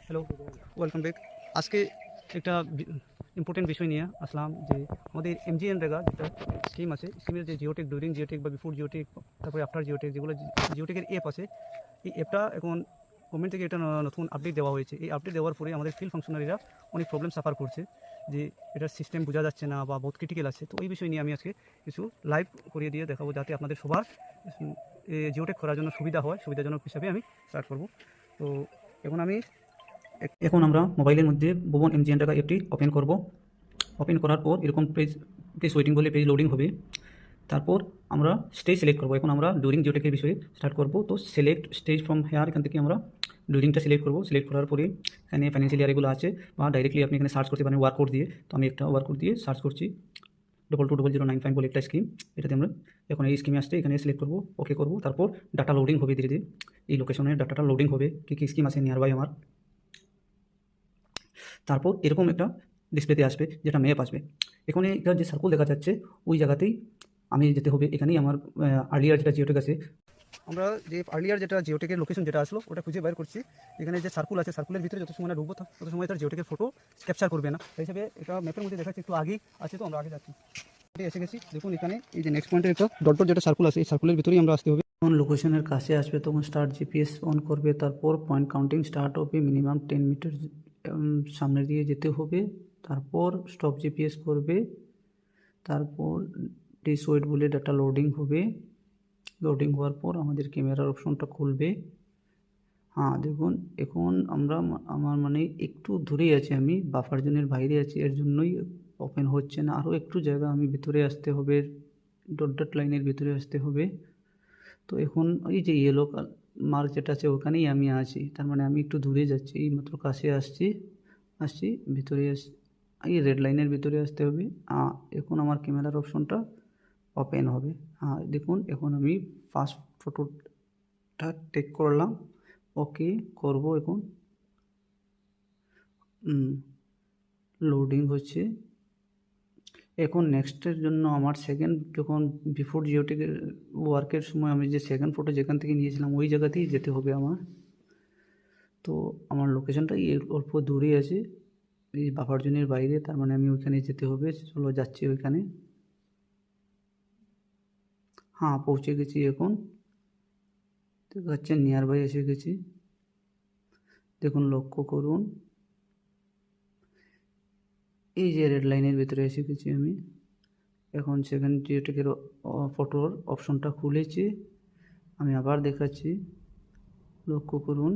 Hello, welcome back. আজকে একটা important বিষয় নিয়ে আসলাম যে আমাদের এমজিএনরেগা যেটা স্কিম আছে, স্কিমের যে জিওটেক, ডিউরিং জিওটেক বা বিফোর জিওটেক, তারপরে আফটার জিওটেক, যেগুলো জিওটেকের অ্যাপ আছে, এই অ্যাপটা এখন গভর্নমেন্ট থেকে একটা নতুন আপডেট দেওয়া হয়েছে। এই আপডেট দেওয়ার পরে আমাদের ফিল্ড ফাংশনারিরা অনেক প্রবলেম সাফার করছে যে এটার সিস্টেম বোঝা যাচ্ছে না বা বহুত ক্রিটিক্যাল আছে। তো এই বিষয় নিয়ে আমি আজকে কিছু লাইভ করিয়ে দিয়ে দেখাবো, যাতে আপনাদের সবার জিওটেক করার জন্য সুবিধা হয়, সুবিধাজনক হিসাবে আমি স্টার্ট করব। তো এখন আমরা মোবাইলের মধ্যে ভুবন এমজিএন টাকা অ্যাপটি ওপেন করব। ওপেন করার পর এরকম পেজ ওয়েটিং বলে পেজ লোডিং হবে। তারপর আমরা স্টেজ সিলেক্ট করব। এখন আমরা ডিউরিং জিওটেকের বিষয়ে স্টার্ট করব। তো সিলেক্ট স্টেজ ফ্রম হেয়ার, এখান থেকে আমরা ডিউরিংটা সিলেক্ট করব। সিলেক্ট করার পরে এখানে ফাইন্যান্সিয়াল ইয়ার এগুলো আছে, বা ডাইরেক্টলি আপনি এখানে সার্চ করতে পারেন ওয়ার্ক কোড দিয়ে। তো আমি একটা ওয়ার্ক কোড দিয়ে সার্চ করছি, 222095 বলে একটা স্কিম। এটাতে আমরা এখন এই স্কিমে আসছে, এখানে সিলেক্ট করব, ওকে করব। তারপর ডাটা লোডিং হবে ধীরে ধীরে। এই লোকেশনের ডাটাটা লোডিং হবে, কী কী স্কিম আছে নিয়ার বাই আমার। তারপর এরকম একটা ডিসপ্লেতে আসবে, যেটা ম্যাপ আসবে। এখানে এটার যে সার্কুল দেখা যাচ্ছে, ওই জায়গাতেই আমি যেতে হবে। এখানেই আমার আর্লিয়ার যেটা জিওটেক আছে, আমরা যে আর্লিয়ার যেটা জিওটেকের লোকেশন যেটা আসলো ওটা খুঁজে বের করছি। এখানে যে সার্কুল আছে, সার্কুলের ভিতরে যত সময় না ঢুকবো তত সময় তার জিওটেকের ফটো ক্যাপচার করবে না। তাই হিসাবে এটা ম্যাপের মধ্যে দেখাচ্ছে একটু আগেই আছে, তো আমরা আগে যাচ্ছি। এসে গেছি, দেখুন এখানে এই যে নেক্সট পয়েন্টের একটা ডট ডট যেটা সার্কুল আছে, এই সার্কুলের ভিতরেই আমরা আসতে হবে। যখন লোকেশনের কাছে আসবে তখন স্টার্ট জিপিএস অন করবে। তারপর পয়েন্ট কাউন্টিং স্টার্ট হবে, মিনিমাম 10 মিটার সামনে দিয়ে যেতে হবে। তারপর স্টপ জিপিএস করবে। তারপর ডিস ওয়েট বলে ডাটা লোডিং হবে। লোডিং হওয়ার পর আমাদের ক্যামেরার অপশনটা খুলবে। হ্যাঁ দেখুন, এখন আমার মানে একটু দূরেই আছি, আমি বাফার জোনের বাইরে আছি, এর জন্যই ওপেন হচ্ছে না। আরও একটু জায়গা আমি ভিতরে আসতে হবে, ডট ডট লাইনের ভিতরে আসতে হবে। তো এখন ওই যে ইয়েলো মার্ক যেটা আছে ওখানেই আমি আছি, তার মানে আমি একটু দূরে যাচ্ছি, এই মাত্র কাছে আসছি ভিতরে এই রেড লাইনের ভিতরে আসতে হবে। এখন আমার ক্যামেরার অপশনটা ওপেন হবে। দেখুন এখন আমি ফার্স্ট ফটোটা টেক করলাম, ওকে করব। এখন লোডিং হচ্ছে। এখন নেক্সটের জন্য আমার সেকেন্ড, যখন বিফোর জিওটেকের ওয়ার্কের সময় আমি যে সেকেন্ড ফটো যেখান থেকে নিয়েছিলাম ওই জায়গাতেই যেতে হবে আমার। তো আমার লোকেশনটা অল্প দূরে আছে, এই বাফার জোনের বাইরে, তার মানে আমি ওইখানে যেতে হবে। চলো যাচ্ছি ওইখানে। পৌঁছে গেছি। এখন দেখাচ্ছে নিয়ার বাই এসে গেছি। দেখুন লক্ষ্য করুন, এই যে রেড লাইনের ভিতরে এসে গেছি আমি। এখন সেকেন্ড জিওটেকের ফটোর অপশনটা খুলেছি, আমি আবার দেখাচ্ছি, লক্ষ্য করুন।